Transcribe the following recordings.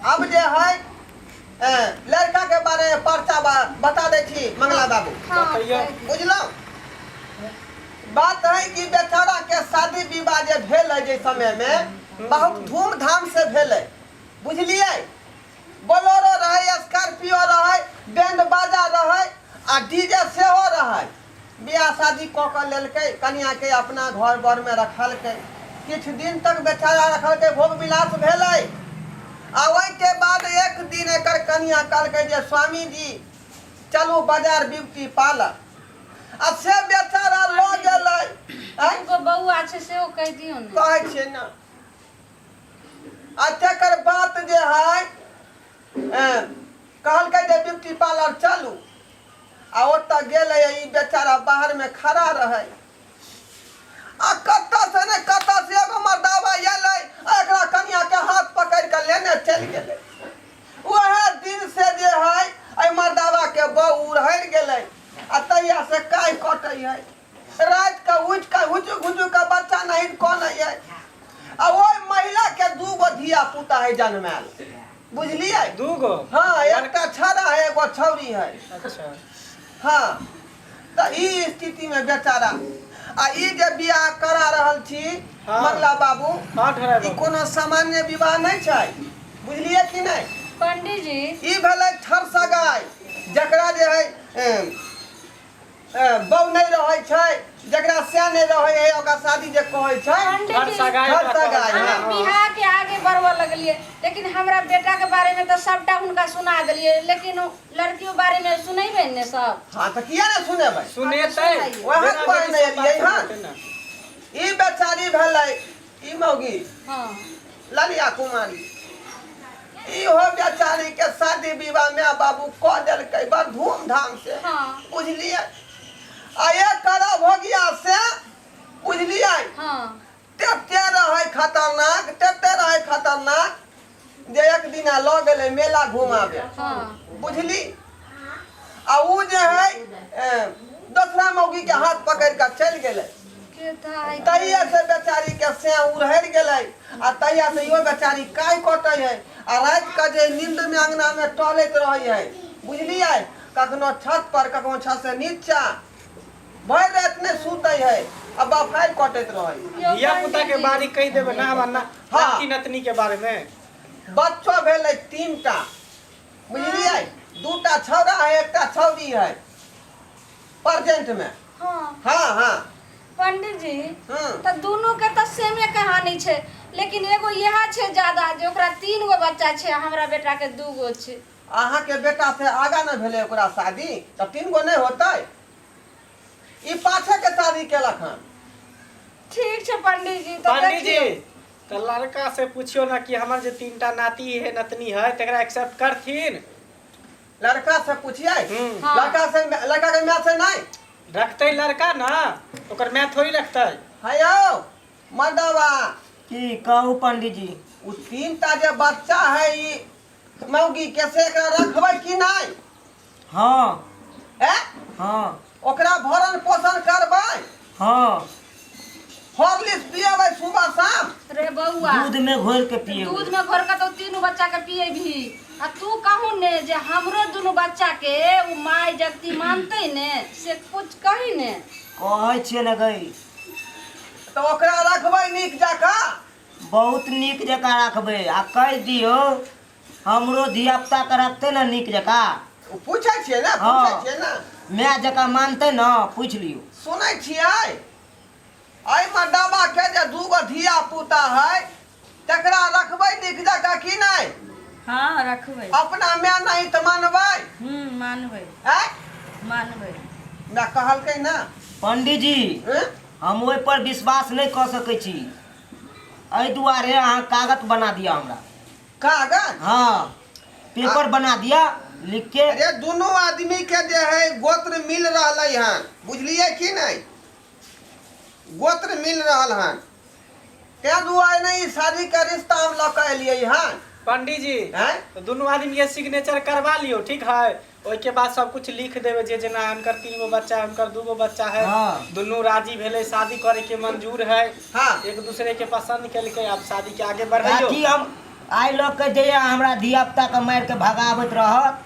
अब जे है लड़का के बारे में पर्चा बता दे छी मंगला बाबू। बुझलो बात है कि बेचारा के शादी विवाह जे भेल है जे समय में बहुत धूमधाम से भेल है। बुझलिए बोलेरो रहे, स्कॉर्पियो रहे, बैंड बाजा रहे आ डीजे सेहो रहे। बियाह शादी कऽ के लेलकै, कन्या के अपना घर बर में रखलकै, किछु दिन तक बेचारा रखलकै, भोग विलास भेलै। आ के बाद एक दिन एकर कन्या कहलकै जे स्वामी जी चलू बाजार ब्यूटी पार्लर। आ से बेचारा लो गेलै। एगो बौआ छै सेहो कह दियौ ने। कहै छै ना। आ तकर बात जे है कहलकै जे ब्यूटी पार्लर चलू। आ ओतऽ गेलै, ई बेचारा बाहर में खड़ा रहे। आ कतऽ से ने कतऽ से एगो मर्दावा एलै, एकरा कन्या के हाथ पकड़ के लेने चल गेलै। वह दिन से जे है ए मर्दावा के बहू रह गेलै। आ तहिया से काय कटै है, रात के उठ के हुचु हुचु के बच्चा नहीं कोन है। आ ओई महिला के दूगो धिया पुता है जन्माल। बुझलिए दूगो? हाँ, एकटा छड़ा है, एगो छौरी है। अच्छा हाँ, तो ई स्थिति में बेचारा आ ई जे बियाह करा रहल छी हाँ। मंगला बाबू, हाँ ई कोनो सामान्य विवाह नहीं छै। बुझलिए कि नहीं? पंडित जी ई भेलै ठर सगाई, जकरा जे है बहू नहीं रहे छै, जकरा से नहीं रहे है ओकरा शादी जे कहै छै पंडित हर जी सगाई हर का सगाई, कहै छै। हाँ। हम बिहार के आगे बढ़वा लगलिए, लेकिन हमरा बेटा के बारे में तो सबटा उनका सुना दिलिए, लेकिन लड़कियों बारे में सुनेबे ने सब। हाँ तो किया नहीं सुनेबै? सुनेतै वहाँ कोई नहीं एलियै। हाँ, ना। ई बेचारी भेलै ई मौगी हाँ ललिया कुमारी। इहो बेचारी के शादी विवाह में बाबू कह देलकै बड़ धूमधाम से। हाँ बुझलिए आ एक करा भोगिया से बुझलिए हाँ तेते रहे खतरनाक, तेते रहे खतरनाक जे एक दिन लऽ गेलै मेला घुमाबे। हाँ बुझली आ उ जे है दूसरा मौगी के हाथ पकड़ के चल गेलै। के था तहिया से बेचारी के से उड़हर गेलै। आ तहिया से इहो बेचारी काय कटै है। आ रात के जे नींद में अंगना में टहलैत रहै है। बुझलिए कखनो छत पर, कखनो छत से नीचा, भर रात में सुतै है आ बफाइल कटैत रहै। धिया पुता के बारे कह देबे ना हमर ना। हाँ। नाती नतनी के बारे में। बच्चो भेलै 3टा। बुझलिए 2टा छौड़ा है, एकटा छौड़ी है प्रेजेंट में। हाँ हाँ हाँ पंडित जी हाँ। तो दोनों के तो सेमे कहानी छै, लेकिन एगो यह छै ज्यादा जे ओकरा 3 गो बच्चा छै, हमरा बेटा के 2 गो छै। अहाँ के बेटा से आगा न भेले ओकरा शादी, तब 3 गो नहीं होतै। ई पाछे के शादी केलक हन। ठीक छै पंडित जी। तो पंडित जी देखियौ तो लड़का से पूछियो ना कि हमर जे 3टा नाती है नतनी है तकरा एक्सेप्ट करथिन। लड़का से पूछिए। हाँ। लड़का के मैच से नहीं रखते लड़का ना, ओकर मैं थोड़ी रखते। है यो मर्दवा। की कहू पंडित जी? उ 3टा जे बच्चा है ई मौगी के से एकरा रखबै कि नहीं? हाँ ए हाँ ओकरा भरण पोषण करबै, हाँ। हॉर्लिक्स पिएबै सुबह शाम, रे बउआ दूध में घोर के पिए। दूध में घोर के तो 3 बच्चा के पिए भी। आ तू कहू ने जे हमरो 2 बच्चा के उ माय जगती मानते ने, से कुछ कही ने। कहै छियै ने गई, तो ओकरा रखबै नीक जकाँ। बहुत नीक जकाँ रखबै। आ कह दियो हमरो धिया पुता के रखते ना नीक जकाँ। उ पूछै छियै ना, हाँ। पूछै छियै ना। मैं जकाँ मानते ना, पूछ लियो। सुनै छियै एहि मर्दवा के जे 2 गो धिया पुता है तकरा रखबै नीक जकाँ कि नहीं? हाँ रखबै। अपना मैं नहीं तो मानबै? मानबै हैं? मानबै। मैं कहलकै ना। पंडित जी हैं? हम ओहि पर विश्वास नहीं कर सकै छी, एहि दुआरे अहाँ कागज बना दिया हमरा। कागज? हाँ पेपर बना दिया लिख के। अरे दोनों आदमी के जे है गोत्र मिल रहलै हन। बुझलिए कि नहीं? गोत्र मिल रहल हन, ते दुआरे नहीं शादी के रिश्ता हम लऽ के एलियै हन। पंडित जी हैं? तो दोनों आदमी के सिग्नेचर करवा लियो, ठीक है? ओइ के बाद सब कुछ लिख देवे जे जना हनकर 3 गो बच्चा है, हनकर 2 गो बच्चा है। हाँ। दोनों राजी भेले, शादी करे के मंजूर है। हाँ। एक दूसरे के पसंद केलकै, अब शादी के आगे बढ़ाइयो। ताकि हम आइ लोग के जे हमरा धिया पुता के मार के भगावत रहत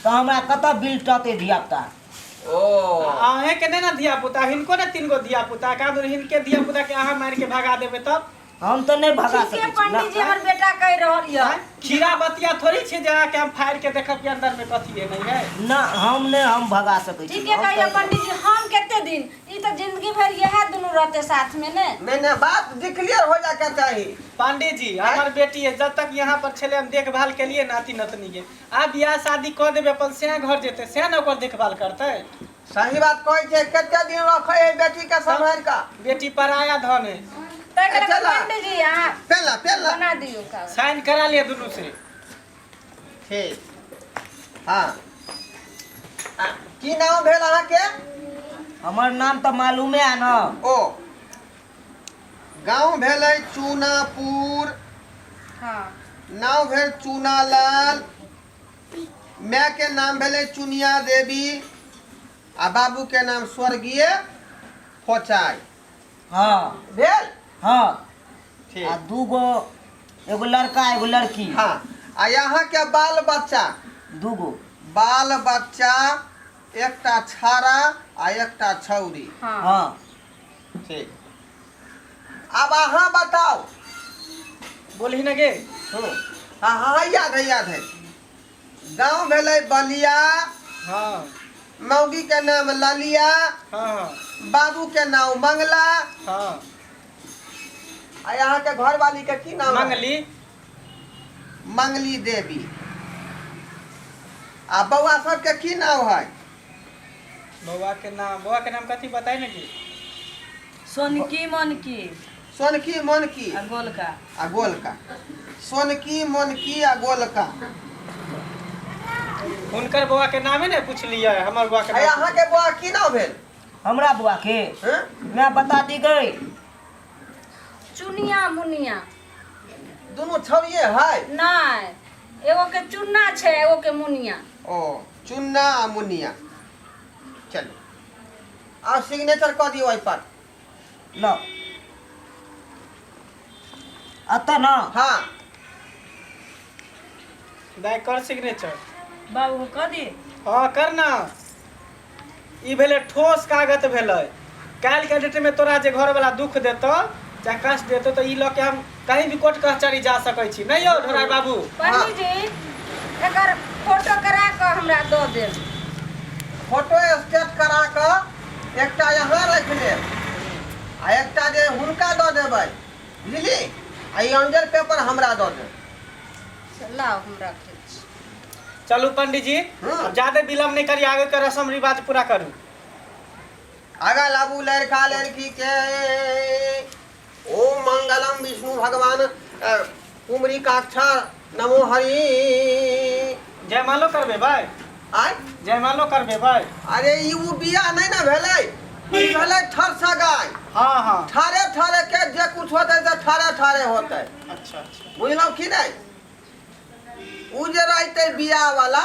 तो हमरा कतऽ बिल टते धिया पुता। ओ अहें के ना धिया पुता हिनको ना 3 गो धिया पुता का दूर हिनके धिया पुता के अहाँ मार के भगा देबे तब हम तो नहीं भगा ठीक है सकै छी पंडित जी ना। हमर बेटा कह रहल य खीरा बतिया थोड़ी छे जहाँ के हम फाड़ के देखब के अंदर में कथी है नहीं है। ना हम नहीं हम भगा सकै छी। ठीक है कहिए पंडित जी हम केते दिन ई तो जिंदगी भर यह दोनों रहते साथ में ने। मैंने बात क्लियर हो जाकर चाहिए। पांडे जी हमार बेटी है जब तक यहाँ पर छले हम देखभाल के लिए नाती नतनी के अब बियाह शादी कर देबे अपन से घर जेते से न ओकर देखभाल करते। सही बात कहै छै कते दिन रखे है बेटी के संभाल का। बेटी पराया धन है चला। पंडित जी यहाँ पेला बना दियो कागज। साइन करा लिए दोनों से। ठीक हाँ की नाम भेल अहाँ के? हमर नाम तो मालूमे है ना। ओ गांव भेलै चूनापुर, हाँ नाम भेल चूनालाल, माय के नाम भेलै चुनिया देवी आ बाबू के नाम स्वर्गीय फोचाई। हाँ भेल हाँ ठीक आ 2 गो एगो लड़का एगो लड़की। हाँ आ यहाँ के बाल बच्चा 2 गो बाल बच्चा एकटा छाड़ा आ एकटा छौरी। हाँ हाँ ठीक अब अहाँ बताओ। बोलही न गे हाँ हाँ याद है। गांव भेलै बलिया, हाँ मौगी के नाम ललिया, हाँ बाबू के नाम मंगला हाँ आ यहाँ के घर वाली के की नाम है? मंगली मंगली देवी। आ बउआ सब के की नाम है? बउआ के नाम कथी बताई न की? सोनकी मनकी सोनकी मोनकी आ गोलका। आ गोलका। सोनकी मोनकी आ गोलका। हुनकर बउआ के नामे ने पूछ लिया हमर बउआ के आ नाम। यहाँ के बउआ की नाम भेल? हमरा बुआ के हैं? मैं बता दी गई। चुनिया मुनिया दुनू छौरिये है। नहीं एगो के चुन्ना छे एगो के मुनिया। ओ चुन्ना आ मुनिया। चलो आ सिग्नेचर कर दियो ओइ पर। लो अतः ना। हाँ दाई कर सिग्नेचर। बाबू को कह दी। हाँ कर ना। ई भेले ठोस कागज भेले। काल के डेट में तोरा जे घर वाला दुख देतो चाहे कष्ट देतो तो ई लोग के हम कहीं भी कोर्ट कचहरी जा सकै छी नहीं हो ढोराई बाबू। पंडित जी एकर फोटो करा के हमरा दो दे। फोटो स्टेट करा के एकटा यहाँ रख लेब आ एकटा जे हुनका दऽ देबै बुझली आ ई अंजर पेपर हमरा दऽ देब। लाओ हमरा के। चलू पंडित जी अब ज्यादा विलम्ब नहीं करी आगे के रस्म रिवाज पूरा करू। आगा लाबू लड़का लड़की के ओम मंगलम विष्णु भगवान कुमरी काक्षा नमो हरि। जयमालो करबे भाई आय जयमालो करबे भाई। अरे ई उ बियाह नहीं ना भेलै ई भेलै ठर सगाई। हाँ हाँ ठारे ठारे के जे कुछ होतै से ठारे ठारे होतै। अच्छा अच्छा बुझलौ कि नहीं? उ जे रहते बियाह वाला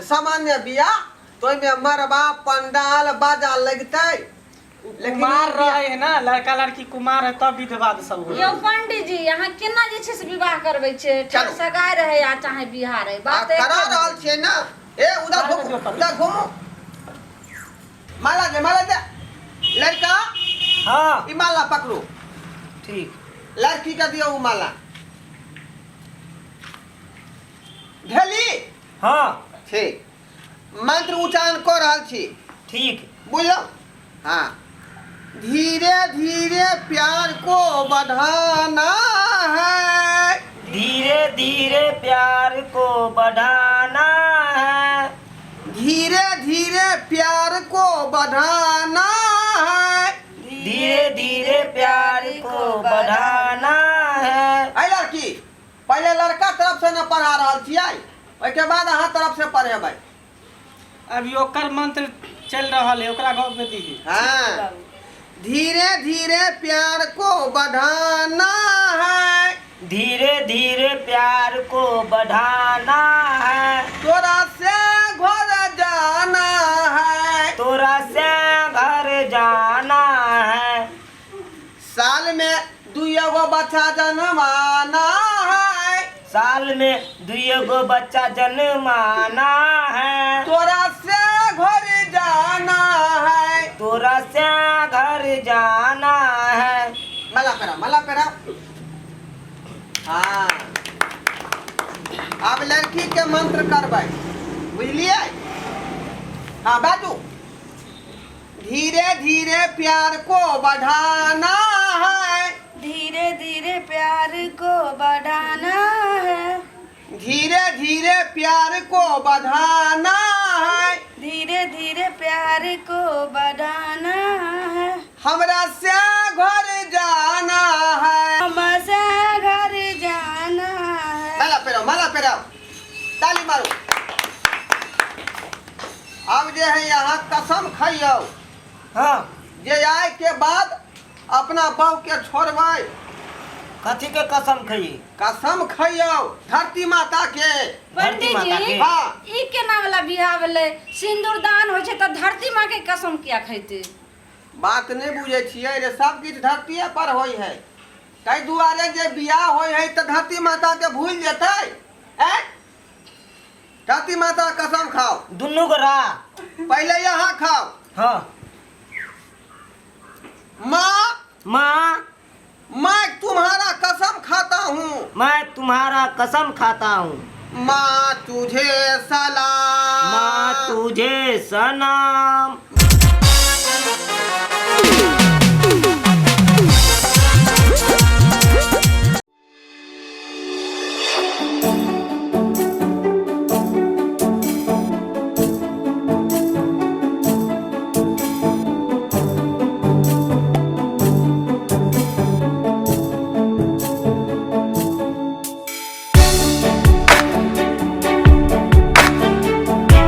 सामान्य बियाह तो ओइमे मरबा पंडाल बाजा लगतै। लेकिन कुमार रहे है ना लड़का लड़की कुमार है तब विधवाद सब हो। यो पंडित जी यहाँ केना जे छै से विवाह करबै छै? चलू। सगाई रहे या चाहे बियाह रहे बात करा रहल छियै ना। ए उधर घूमू माला दे लड़का हाँ ई माला पकड़ू। ठीक लड़की के दियो उ माला भेली। हाँ ठीक मंत्र उच्चारण कर रहल छी ठीक बुझलो। हाँ धीरे धीरे प्यार को बढ़ाना है। धीरे धीरे प्यार को बढ़ाना है। धीरे धीरे प्यार को बढ़ाना है। धीरे धीरे प्यार को बढ़ाना है। ऐ लड़की पहले लड़का तरफ से न पढ़ा रहल छियै ओइके बाद अहाँ तरफ से पढ़ेबै। अभी ओकर मंत्र चल रहा है ओकरा गाँव में दी। हाँ धीरे धीरे प्यार को बढ़ाना है। धीरे धीरे प्यार को बढ़ाना है। तोरा से घर जाना है। तोरा से घर जाना है। साल में 2 गो बच्चा जन्माना है। साल में 2 गो बच्चा जन्माना है। तोरा से घर जाना है। तोरा से घर जाना है। मला पेरा हाँ अब लड़की के मंत्र करबै बुझलिए। हाँ बाजू। धीरे धीरे प्यार को बढ़ाना है। धीरे धीरे प्यार को बढ़ाना है। धीरे धीरे प्यार को बढ़ाना है। धीरे धीरे प्यार को बढ़ाना है। हमरा से घर जाना है। हमसे घर जाना है। माला पेराओ ताली मारो। अब जे है यहाँ कसम खाइयो। हाँ जे आए के बाद अपना बहू के छोड़बै। कथी के कसम खइए? कसम खाइयो धरती माता के। पंडित माता के? जी हाँ। ई केना वाला बियाह भेलै? सिंदूर दान होइ छै त धरती माँ के कसम किया खैते? बात नहीं बुझे छियै रे, सब किछ धरतीये पर होई है। ताहि दुआरे जे बियाह होई है त धरती माता के भूल जेतै। धरती माता कसम खाओ। दुनू गोरा। पहले यहाँ खाओ। हाँ। माँ मैं तुम्हारा कसम खाता हूँ। मैं तुम्हारा कसम खाता हूँ। माँ तुझे सलाम। माँ तुझे सलाम।